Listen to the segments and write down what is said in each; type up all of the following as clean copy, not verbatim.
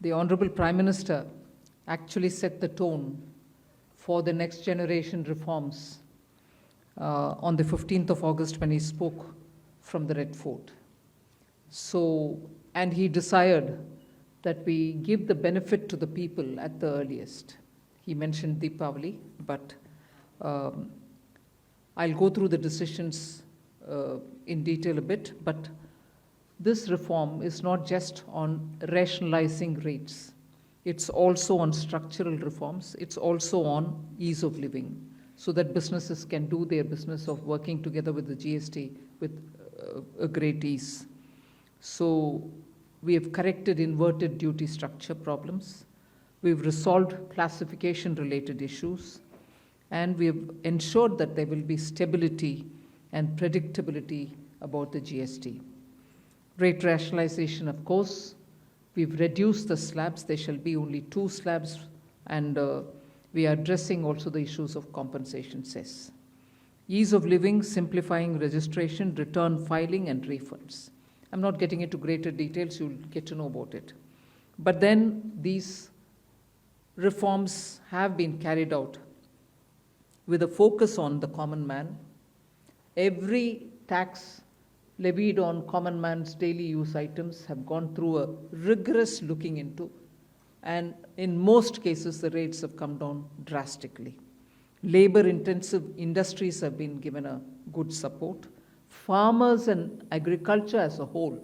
the Honorable Prime Minister actually set the tone for the next generation reforms on the 15th of August when he spoke from the Red Fort. So, and he desired that we give the benefit to the people at the earliest. He mentioned Deepavali, but I'll go through the decisions in detail a bit, but this reform is not just on rationalizing rates. It's also on structural reforms. It's also on ease of living, so that businesses can do their business of working together with the GST with a great ease. So we have corrected inverted duty structure problems. We've resolved classification-related issues, and we have ensured that there will be stability and predictability about the GST. Rate rationalization, of course. We've reduced the slabs. There shall be only 2 slabs, and we are addressing also the issues of compensation cess. Ease of living, simplifying registration, return filing, and refunds. I'm not getting into greater details. You'll get to know about it. But then these reforms have been carried out with a focus on the common man. Every tax levied on common man's daily use items have gone through a rigorous looking into, and in most cases the rates have come down drastically. Labor-intensive industries have been given a good support. Farmers and agriculture as a whole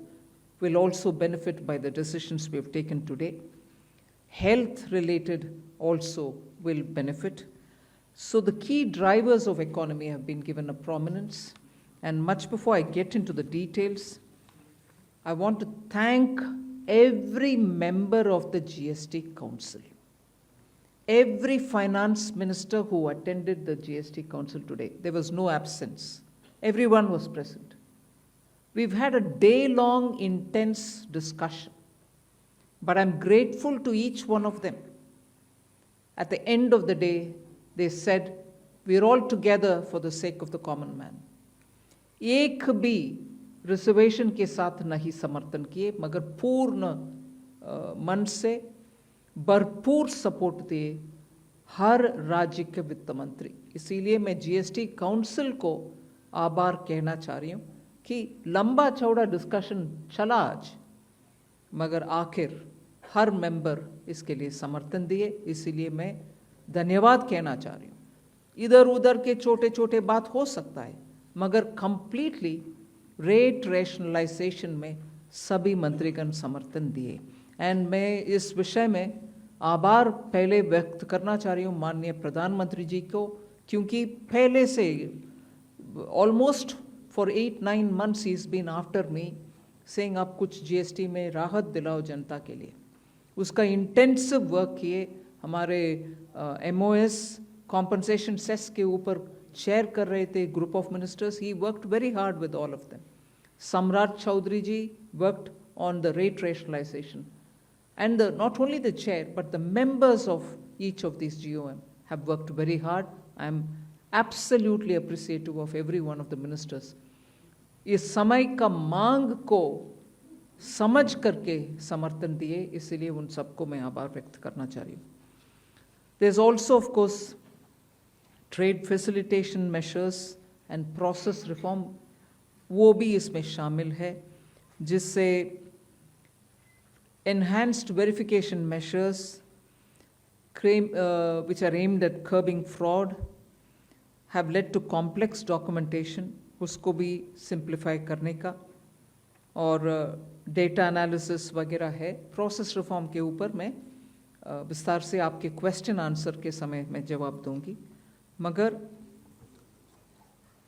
will also benefit by the decisions we have taken today. Health-related also will benefit. So the key drivers of economy have been given a prominence. And much before I get into the details, I want to thank every member of the GST Council, every finance minister who attended the GST Council today. There was no absence. Everyone was present. We've had a day-long intense discussion, but I'm grateful to each one of them. At the end of the day, they said, we're all together for the sake of the common man. एक भी reservation के साथ नहीं समर्थन किए, मगर पूर्ण मन से भरपूर सपोर्ट दिए हर राज्य के वित्त मंत्री. इसीलिए मैं जीएसटी काउंसिल को आभार कहना चाह रही हूँ कि लंबा चौड़ा डिस्कशन चला आज, मगर आखिर हर मेंबर इसके लिए समर्थन दिए. इसीलिए मैं धन्यवाद कहना चाह रही हूँ. इधर उधर के छोटे छोटे बात हो सकता है, मगर कंप्लीटली रेट रैशनलाइजेशन में सभी मंत्रीगण समर्थन दिए. एंड मैं इस विषय में आभार पहले व्यक्त करना चाह रही हूँ माननीय प्रधानमंत्री जी को, क्योंकि पहले से almost for 8-9 months he is been after me saying आप कुछ जीएसटी में राहत दिलाओ जनता के लिए. उसका इंटेंसिव वर्क किए. हमारे एमओएस कॉम्पनसेशन सेस के ऊपर चेयर कर रहे थे group of ministers. He worked very hard with all of them. Samrat Choudhary ji worked on the rate rationalisation, and not only the chair but the members of each of these GOM have worked very hard. I am absolutely appreciative of every one of the ministers. इस समय का मांग को समझ करके समर्थन दिए, इसलिए उन सबको मैं आभार व्यक्त करना चाह रही हूँ. There is also of course trade facilitation measures and process reform, वो भी इसमें शामिल है, जिससे enhanced verification measures which are aimed at curbing fraud have led to complex documentation, उसको भी simplify करने का, और data analysis वगैरह है. प्रोसेस रिफॉर्म के ऊपर मैं विस्तार से आपके क्वेश्चन आंसर के समय में जवाब दूंगी. मगर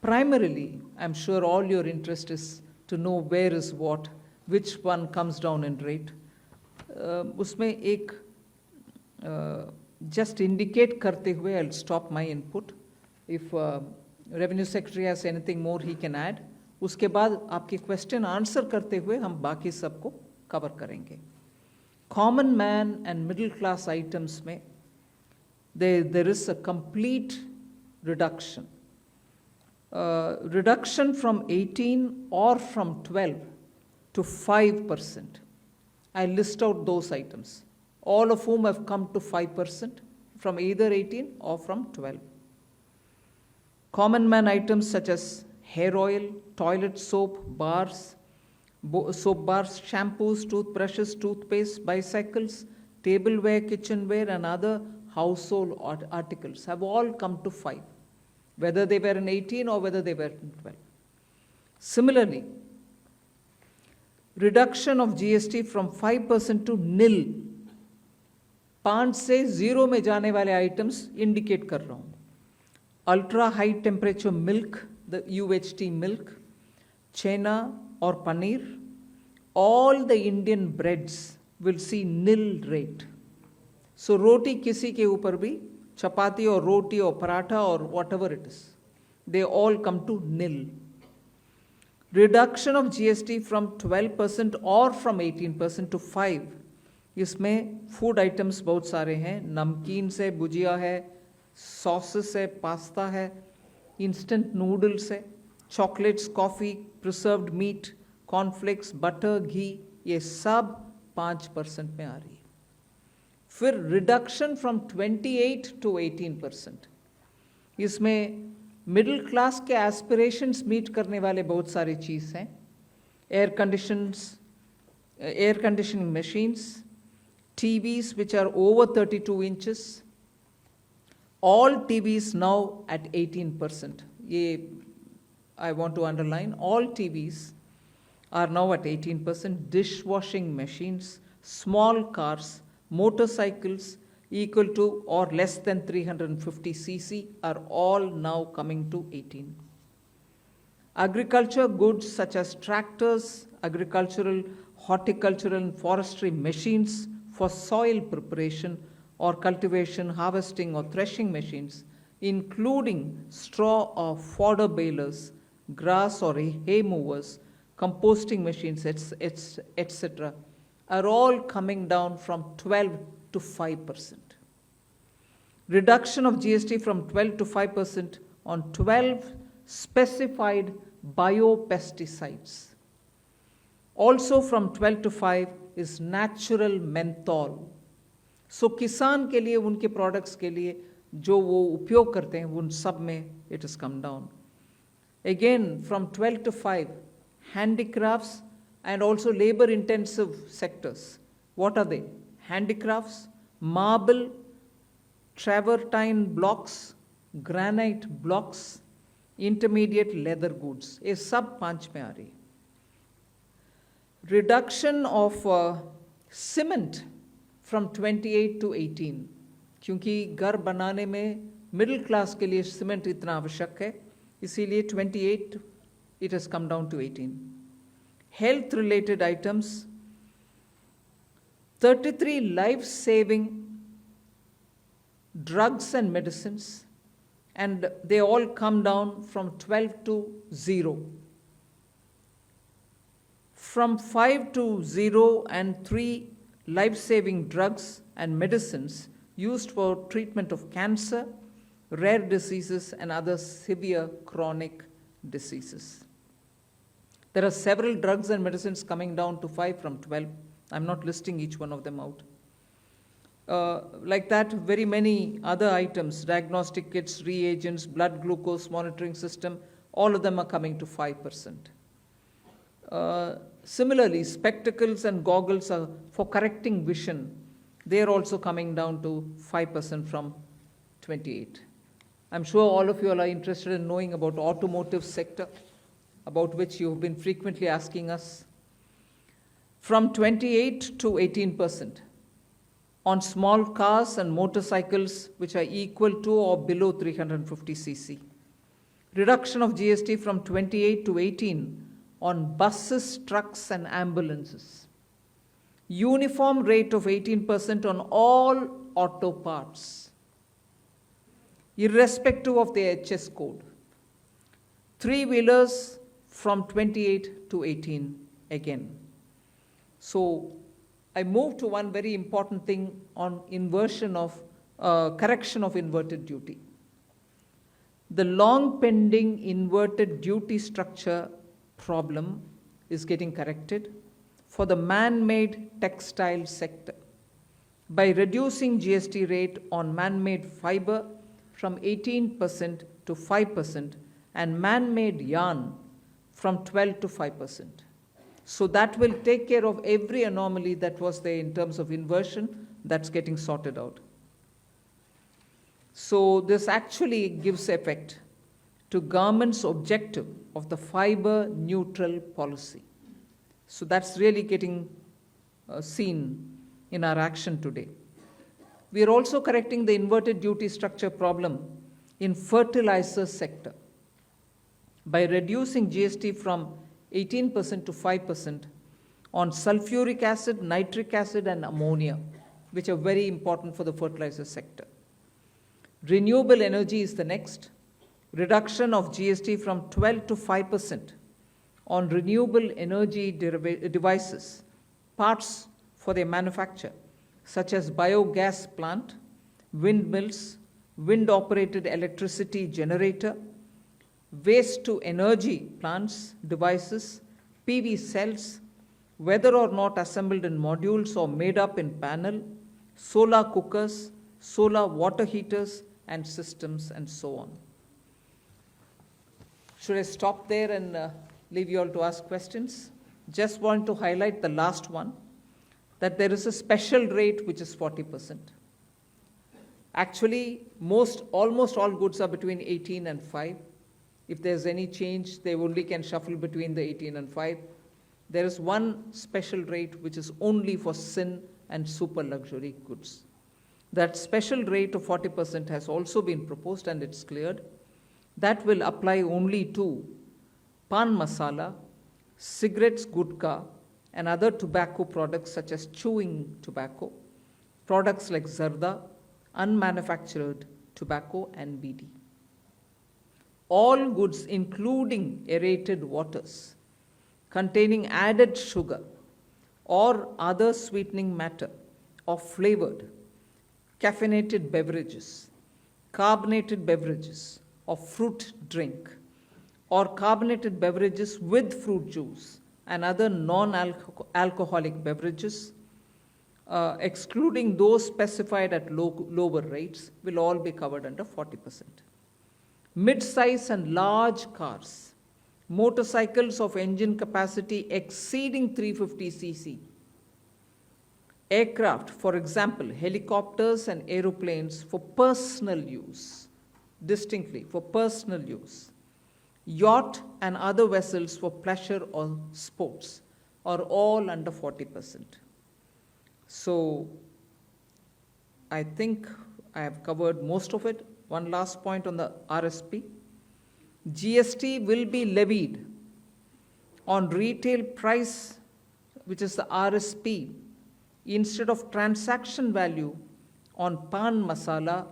primarily I'm sure all your interest is to know where is what, which one comes down in rate. उसमें एक just indicate करते हुए I'll stop my input. If Revenue Secretary has anything more he can add. उसके बाद आपके question answer करते हुए हम बाकी सबको कवर करेंगे. Common man and middle class items में there is a complete reduction. Reduction from 18 or from 12 to 5%. I list out those items. all of whom have come to 5% from either 18 or from 12. Common man items such as hair oil, toilet soap, soap bars, shampoos, toothbrushes, toothpaste, bicycles, tableware, kitchenware, and other household articles have all come to 5, whether they were in 18 or whether they were in 12. Similarly, reduction of GST from 5% to nil, 5 से 0 में जाने वाले items indicate कर रहा हूँ. Ultra high temperature milk, the UHT milk, chena or paneer, all the Indian breads will see nil rate. So roti kisi ke upar bhi, chapati or roti or paratha or whatever it is, they all come to nil. Reduction of GST from 12% or from 18% to 5, इसमें food items बहुत सारे हैं, नमकीन से भुजिया है, sauces है, pasta है, instant noodles है, chocolates, coffee, preserved meat, cornflakes, butter, ghee, ये सब 5% में आ रही है. फिर रिडक्शन फ्रॉम 28 to 18%, इसमें मिडिल क्लास के एस्पिरेशंस मीट करने वाले बहुत सारी चीज़ हैं. Air conditioning machines, TVs which are over 32 inches, all TVs now at 18%. I want to underline, all TVs are now at 18%. Dishwashing machines, small cars, motorcycles equal to or less than 350 cc are all now coming to 18. Agriculture goods such as tractors, agricultural, horticultural and forestry machines for soil preparation or cultivation, harvesting or threshing machines, including straw or fodder balers, grass or hay movers, composting machines, etc., are all coming down from 12 to 5%. Reduction of GST from 12 to 5% on 12 specified biopesticides. Also from 12 to 5 is natural menthol. So किसान के लिए, उनके products के लिए जो वो उपयोग करते हैं, उन सब में it has come down. Again, from 12 to 5, handicrafts and also labor-intensive sectors. What are they? Handicrafts, marble, travertine blocks, granite blocks, intermediate leather goods. ये सब 5 में आ रही. Reduction of cement from 28 to 18, क्योंकि घर बनाने में middle class के लिए cement इतना आवश्यक है, इसीलिए 28 it has come down to 18. Health related items, 33 life-saving drugs and medicines, and they all come down from 12 to 0. From 5 to 0 and 3 life-saving drugs and medicines used for treatment of cancer, rare diseases, and other severe chronic diseases. There are several drugs and medicines coming down to 5 from 12. I'm not listing each one of them out. Like that, very many other items, diagnostic kits, reagents, blood glucose monitoring system, all of them are coming to 5%. Similarly, spectacles and goggles are for correcting vision. They are also coming down to 5% from 28. I'm sure all of you all are interested in knowing about automotive sector, about which you've been frequently asking us. From 28 to 18% on small cars and motorcycles which are equal to or below 350 cc. Reduction of GST from 28 to 18 on buses, trucks, and ambulances. Uniform rate of 18% on all auto parts, irrespective of the HS code. Three-wheelers from 28 to 18 again. So I move to one very important thing on inversion of, correction of inverted duty. The long pending inverted duty structure problem is getting corrected for the man-made textile sector. by reducing GST rate on man-made fiber from 18% to 5% and man-made yarn from 12 to 5%. So that will take care of every anomaly that was there in terms of inversion that's getting sorted out. So this actually gives effect to government's objective of the fiber neutral policy. So that's really getting seen in our action today. We are also correcting the inverted duty structure problem in fertilizer sector by reducing GST from 18% to 5% on sulfuric acid, nitric acid, and ammonia, which are very important for the fertilizer sector. Renewable energy is the next. Reduction of GST from 12 to 5% on renewable energy devices, parts for their manufacture, such as biogas plant, windmills, wind-operated electricity generator, waste-to-energy plants, devices, PV cells, whether or not assembled in modules or made up in panel, solar cookers, solar water heaters, and systems, and so on. Should I stop there and leave you all to ask questions? Just want to highlight the last one, that there is a special rate which is 40%. Actually, almost all goods are between 18 and 5. If there's any change, they only can shuffle between the 18 and 5. There is one special rate which is only for sin and super luxury goods. That special rate of 40% has also been proposed and it's cleared. That will apply only to pan masala, cigarettes, gutka, and other tobacco products such as chewing tobacco, products like zarda, unmanufactured tobacco, and BD. All goods, including aerated waters, containing added sugar or other sweetening matter or flavored, caffeinated beverages, carbonated beverages, or fruit drink, or carbonated beverages with fruit juice and other non-alcoholic beverages, excluding those specified at lower rates, will all be covered under 40%. Mid-size and large cars, motorcycles of engine capacity exceeding 350 cc, aircraft, for example, helicopters and aeroplanes for personal use, distinctly for personal use, yacht and other vessels for pleasure or sports are all under 40%. So I think I have covered most of it. One last point on the RSP. GST will be levied on retail price, which is the RSP, instead of transaction value on pan masala,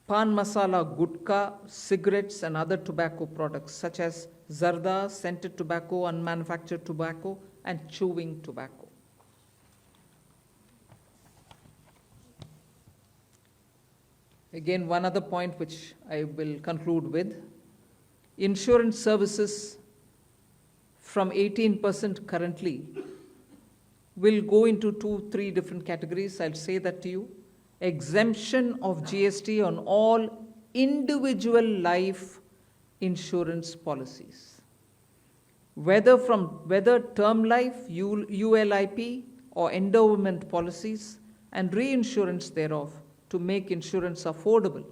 gutka, cigarettes, and other tobacco products such as zarda, scented tobacco, unmanufactured tobacco, and chewing tobacco. Again, one other point which I will conclude with. Insurance services from 18% currently will go into 2-3 different categories. I'll say that to you. Exemption of GST on all individual life insurance policies, whether term life, ULIP, or endowment policies, and reinsurance thereof, to make insurance affordable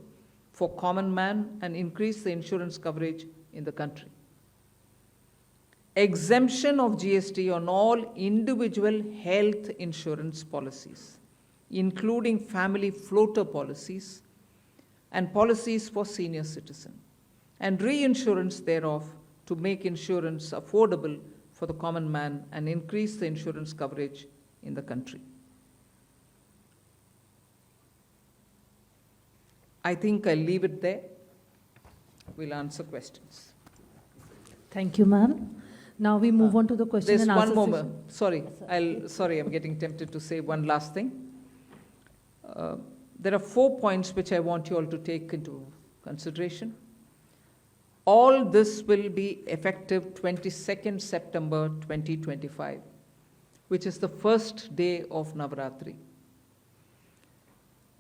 for common man and increase the insurance coverage in the country. Exemption of GST on all individual health insurance policies, including family floater policies and policies for senior citizen, and reinsurance thereof to make insurance affordable for the common man and increase the insurance coverage in the country. I think I'll leave it there. We'll answer questions. Thank you, ma'am. Now we move on to the question There's and answer one more. session. Sorry, I'm getting tempted to say one last thing. There are 4 points which I want you all to take into consideration. All this will be effective 22nd September 2025, which is the first day of Navaratri.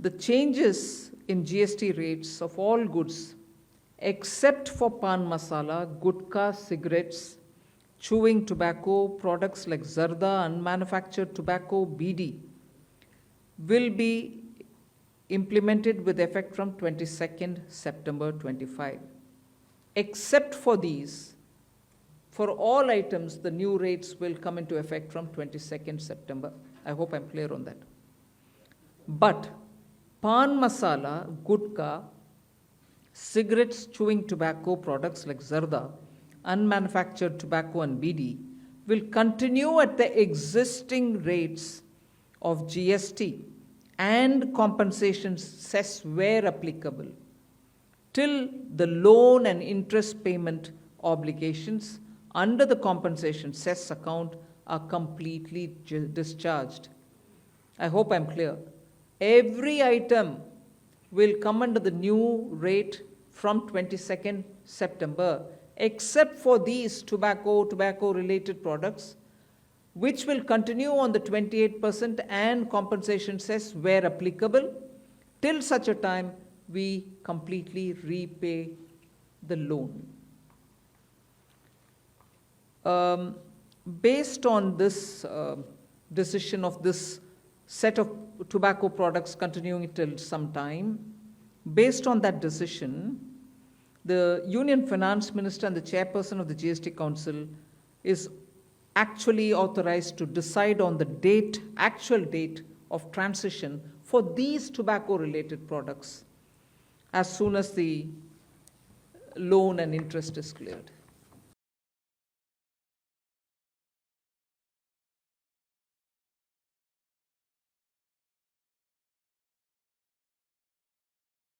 the changes in GST rates of all goods except for pan masala, gutka, cigarettes, chewing tobacco, products like zarda, unmanufactured tobacco, BD, will be implemented with effect from 22nd September 25. Except for these, for all items, the new rates will come into effect from 22nd September. I hope I'm clear on that. But pan masala, gutka, cigarettes, chewing tobacco, products like zarda, unmanufactured tobacco and BD will continue at the existing rates of GST and compensation cess where applicable till the loan and interest payment obligations under the compensation cess account are completely discharged. I hope I'm clear. Every item will come under the new rate from 22nd September, except for these tobacco-related products, which will continue on the 28% and compensation cess where applicable, till such a time we completely repay the loan. Based on this decision of this set of tobacco products continuing till some time, based on that decision, the Union Finance Minister and the Chairperson of the GST Council is actually authorized to decide on the date, actual date of transition for these tobacco-related products as soon as the loan and interest is cleared.